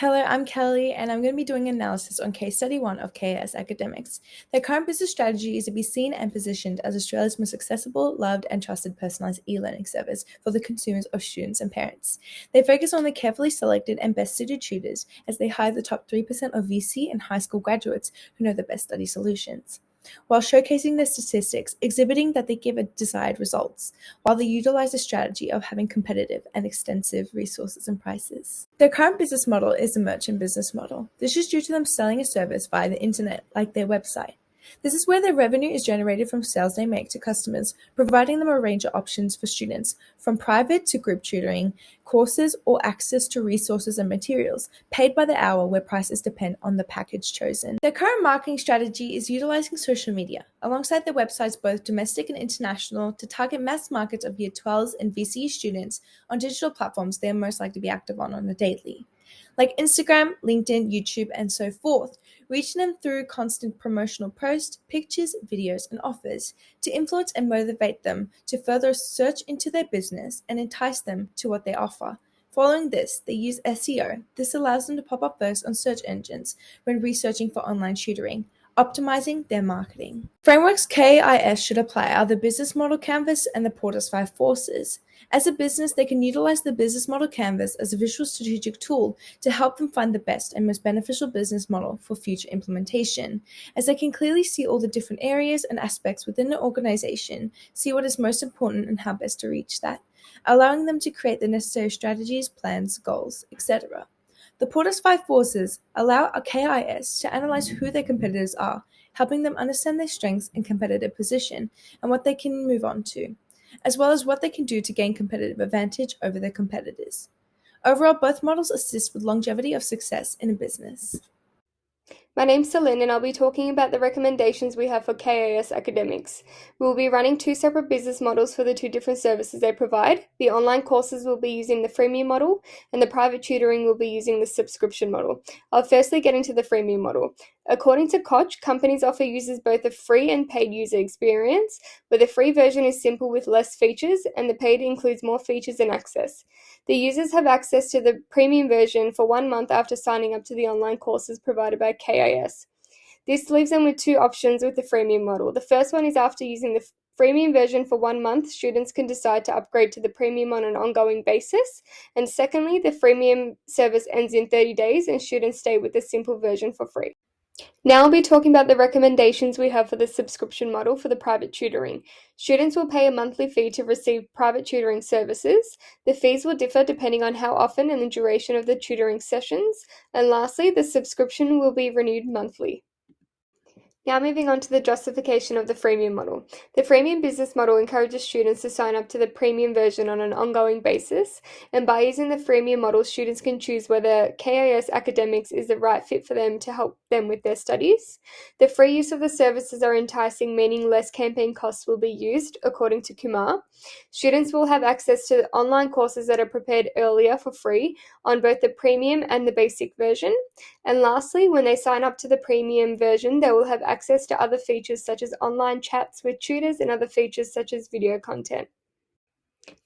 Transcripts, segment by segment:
Hello, I'm Kelly, and I'm going to be doing an analysis on case study 1 of KAS Academics. Their current business strategy is to be seen and positioned as Australia's most accessible, loved, and trusted personalised e-learning service for the consumers of students and parents. They focus on the carefully selected and best suited tutors as they hire the top 3% of VC and high school graduates who know the best study solutions, while showcasing their statistics, exhibiting that they give a desired results, while they utilize a strategy of having competitive and extensive resources and prices. Their current business model is a merchant business model. This is due to them selling a service via the internet, like their website. This is where their revenue is generated from sales they make to customers, providing them a range of options for students, from private to group tutoring, courses, or access to resources and materials, paid by the hour where prices depend on the package chosen. Their current marketing strategy is utilizing social media, alongside their websites both domestic and international, to target mass markets of Year 12s and VCE students on digital platforms they are most likely to be active on a daily, like Instagram, LinkedIn, YouTube, and so forth, reaching them through constant promotional posts, pictures, videos, and offers to influence and motivate them to further search into their business and entice them to what they offer. Following this, they use SEO. This allows them to pop up first on search engines when researching for online tutoring, optimizing their marketing. Frameworks KIS should apply are the business model canvas and the Porter's 5 forces. As a business, they can utilize the business model canvas as a visual strategic tool to help them find the best and most beneficial business model for future implementation, as they can clearly see all the different areas and aspects within the organization, see what is most important and how best to reach that, allowing them to create the necessary strategies, plans, goals, etc. The Porter's 5 forces allow a KIS to analyze who their competitors are, helping them understand their strengths and competitive position and what they can move on to, as well as what they can do to gain competitive advantage over their competitors. Overall, both models assist with longevity of success in a business. My name's Celine and I'll be talking about the recommendations we have for KAS Academics. We will be running 2 separate business models for the 2 different services they provide. The online courses will be using the freemium model and the private tutoring will be using the subscription model. I'll firstly get into the freemium model. According to Koch, companies offer users both a free and paid user experience, where the free version is simple with less features and the paid includes more features and access. The users have access to the premium version for 1 month after signing up to the online courses provided by KIS. This leaves them with 2 options with the freemium model. The first one is after using the freemium version for 1 month, students can decide to upgrade to the premium on an ongoing basis. And secondly, the freemium service ends in 30 days and students stay with the simple version for free. Now I'll be talking about the recommendations we have for the subscription model for the private tutoring. Students will pay a monthly fee to receive private tutoring services. The fees will differ depending on how often and the duration of the tutoring sessions. And lastly, the subscription will be renewed monthly. Now moving on to the justification of the freemium model. The freemium business model encourages students to sign up to the premium version on an ongoing basis, and by using the freemium model, students can choose whether KIS Academics is the right fit for them to help them with their studies. The free use of the services are enticing, meaning less campaign costs will be used, according to Kumar. Students will have access to online courses that are prepared earlier for free on both the premium and the basic version. And lastly, when they sign up to the premium version, they will have access to other features such as online chats with tutors and other features such as video content.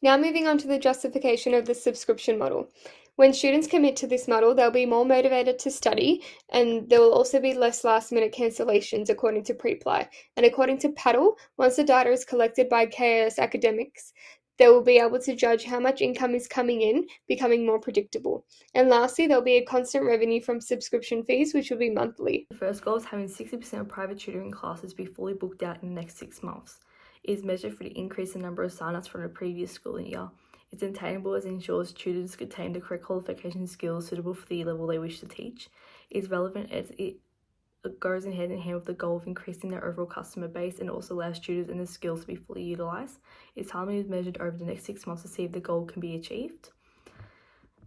Now moving on to the justification of the subscription model. When students commit to this model, they'll be more motivated to study, and there will also be less last-minute cancellations according to Preply. And according to Paddle, once the data is collected by KIS Academics, they will be able to judge how much income is coming in, becoming more predictable. And lastly, there'll be a constant revenue from subscription fees, which will be monthly. The first goal is having 60% of private tutoring classes be fully booked out in the next 6 months. It is measured for the increase in number of sign-ups from the previous schooling year. It's attainable as it ensures tutors attain the correct qualification and skills suitable for the level they wish to teach. It is relevant as it goes hand in hand with the goal of increasing their overall customer base and also allows tutors and their skills to be fully utilised. Its timing is measured over the next 6 months to see if the goal can be achieved.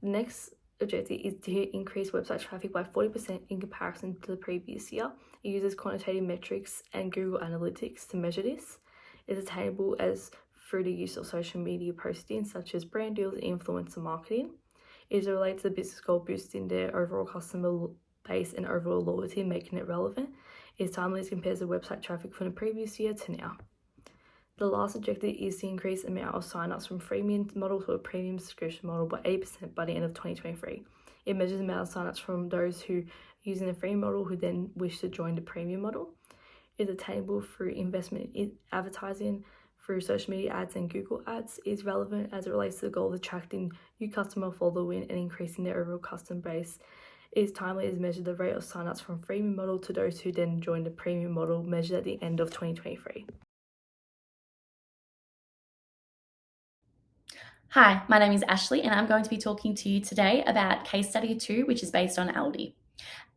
The next objective is to increase website traffic by 40% in comparison to the previous year. It uses quantitative metrics and Google Analytics to measure this. It's attainable as through the use of social media posting such as brand deals and influencer marketing. It is related to the business goal, boosting their overall customer base and overall loyalty, making it relevant. It is timely as compares the website traffic from the previous year to now. The last objective is to increase the amount of sign-ups from freemium model to a premium subscription model by 8% by the end of 2023. It measures the amount of signups from those who are using the free model who then wish to join the premium model. It's attainable through investment in advertising, through social media ads and Google ads. Is relevant as it relates to the goal of attracting new customer following and increasing their overall customer base. Is timely as measured the rate of signups from freemium model to those who then join the premium model, measured at the end of 2023. Hi, my name is Ashley and I'm going to be talking to you today about case study 2, which is based on Aldi.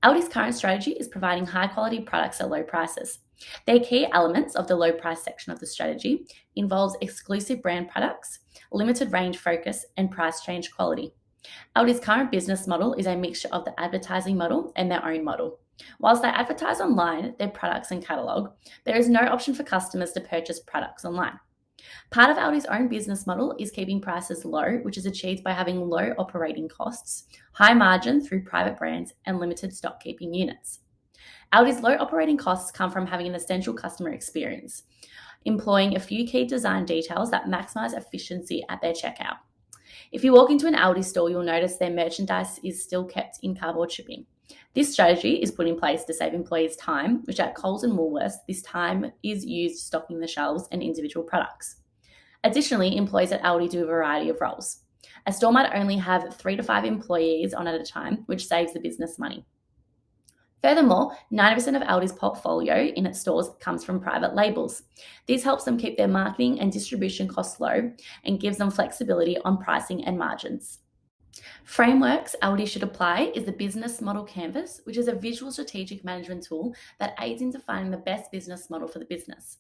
Aldi's current strategy is providing high quality products at low prices. Their key elements of the low price section of the strategy involves exclusive brand products, limited range focus, and price change quality. Aldi's current business model is a mixture of the advertising model and their own model. Whilst they advertise online their products and catalogue, there is no option for customers to purchase products online. Part of Aldi's own business model is keeping prices low, which is achieved by having low operating costs, high margin through private brands, and limited stock keeping units. Aldi's low operating costs come from having an essential customer experience, employing a few key design details that maximise efficiency at their checkout. If you walk into an Aldi store, you'll notice their merchandise is still kept in cardboard shipping. This strategy is put in place to save employees time, which at Coles and Woolworths, this time is used stocking the shelves and individual products. Additionally, employees at Aldi do a variety of roles. A store might only have 3 to 5 employees on at a time, which saves the business money. Furthermore, 90% of Aldi's portfolio in its stores comes from private labels. This helps them keep their marketing and distribution costs low and gives them flexibility on pricing and margins. Frameworks Aldi should apply is the Business Model Canvas, which is a visual strategic management tool that aids in defining the best business model for the business.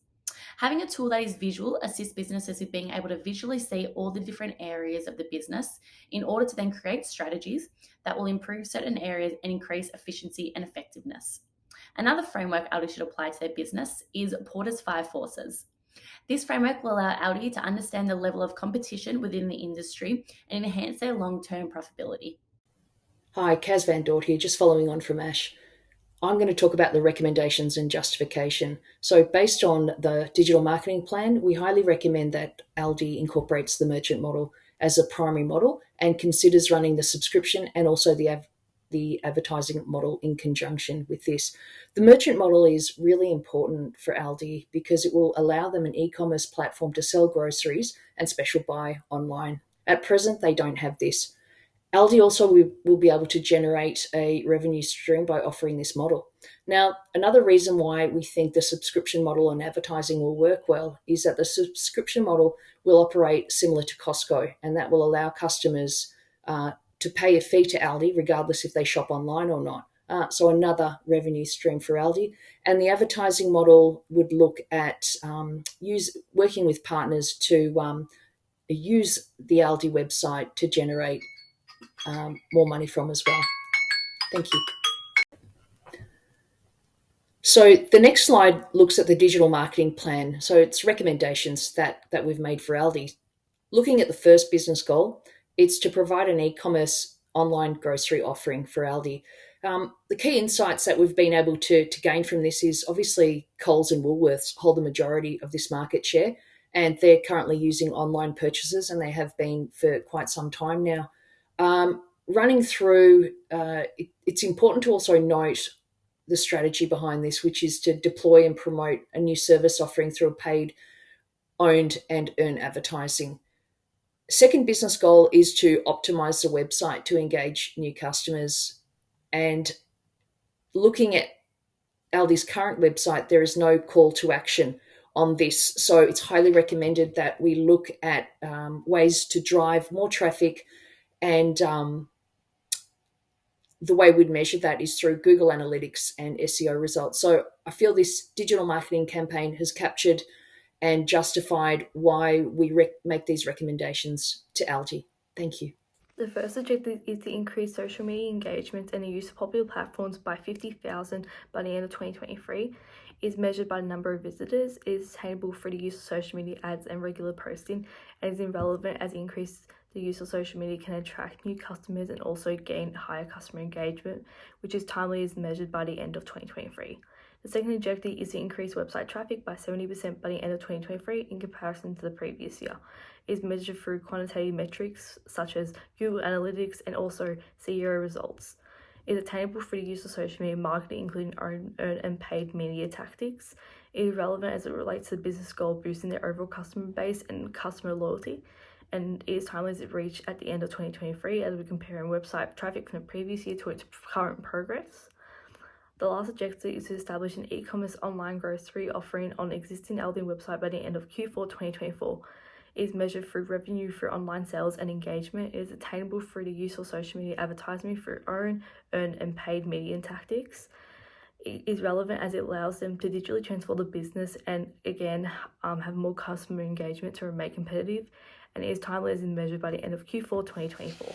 Having a tool that is visual assists businesses with being able to visually see all the different areas of the business in order to then create strategies that will improve certain areas and increase efficiency and effectiveness. Another framework Aldi should apply to their business is Porter's 5 Forces. This framework will allow Aldi to understand the level of competition within the industry and enhance their long-term profitability. Hi, Kaz Van Dort here, just following on from Ash. I'm going to talk about the recommendations and justification. So based on the digital marketing plan, we highly recommend that Aldi incorporates the merchant model as a primary model and considers running the subscription and also the advertising model in conjunction with this. The merchant model is really important for Aldi because it will allow them an e-commerce platform to sell groceries and special buy online. At present, they don't have this. Aldi also will be able to generate a revenue stream by offering this model. Now, another reason why we think the subscription model and advertising will work well is that the subscription model will operate similar to Costco, and that will allow customers to pay a fee to Aldi regardless if they shop online or not. So another revenue stream for Aldi. And the advertising model would look at working with partners to use the Aldi website to generate more money from as well. Thank you. So the next slide looks at the digital marketing plan. So it's recommendations that we've made for Aldi. Looking at the first business goal, it's to provide an e-commerce online grocery offering for Aldi. The key insights that we've been able to gain from this is obviously Coles and Woolworths hold the majority of this market share, and they're currently using online purchases, and they have been for quite some time now. Running through, it's important to also note the strategy behind this, which is to deploy and promote a new service offering through a paid, owned and earned advertising. Second business goal is to optimize the website to engage new customers. And looking at Aldi's current website, there is no call to action on this. So it's highly recommended that we look at ways to drive more traffic, and the way we'd measure that is through Google Analytics and SEO results. So I feel this digital marketing campaign has captured and justified why we make these recommendations to Aldi. Thank you. The first objective is to increase social media engagement and the use of popular platforms by 50,000 by the end of 2023. Is measured by the number of visitors, is attainable through the use of social media ads and regular posting, and is irrelevant as increased the use of social media can attract new customers and also gain higher customer engagement, which is timely as measured by the end of 2023. The second objective is to increase website traffic by 70% by the end of 2023 in comparison to the previous year. It is measured through quantitative metrics such as Google Analytics and also SEO results. It is attainable through the use of social media marketing, including earned and paid media tactics. It is relevant as it relates to the business goal of boosting their overall customer base and customer loyalty. And it is timely as it reached at the end of 2023 as we're comparing website traffic from the previous year to its current progress. The last objective is to establish an e-commerce online grocery offering on existing Aldi website by the end of Q4 2024. It is measured through revenue through online sales and engagement. It is attainable through the use of social media advertising through earned and paid media tactics. It is relevant as it allows them to digitally transform the business and again have more customer engagement to remain competitive. And it is timely as measured by the end of Q4 2024.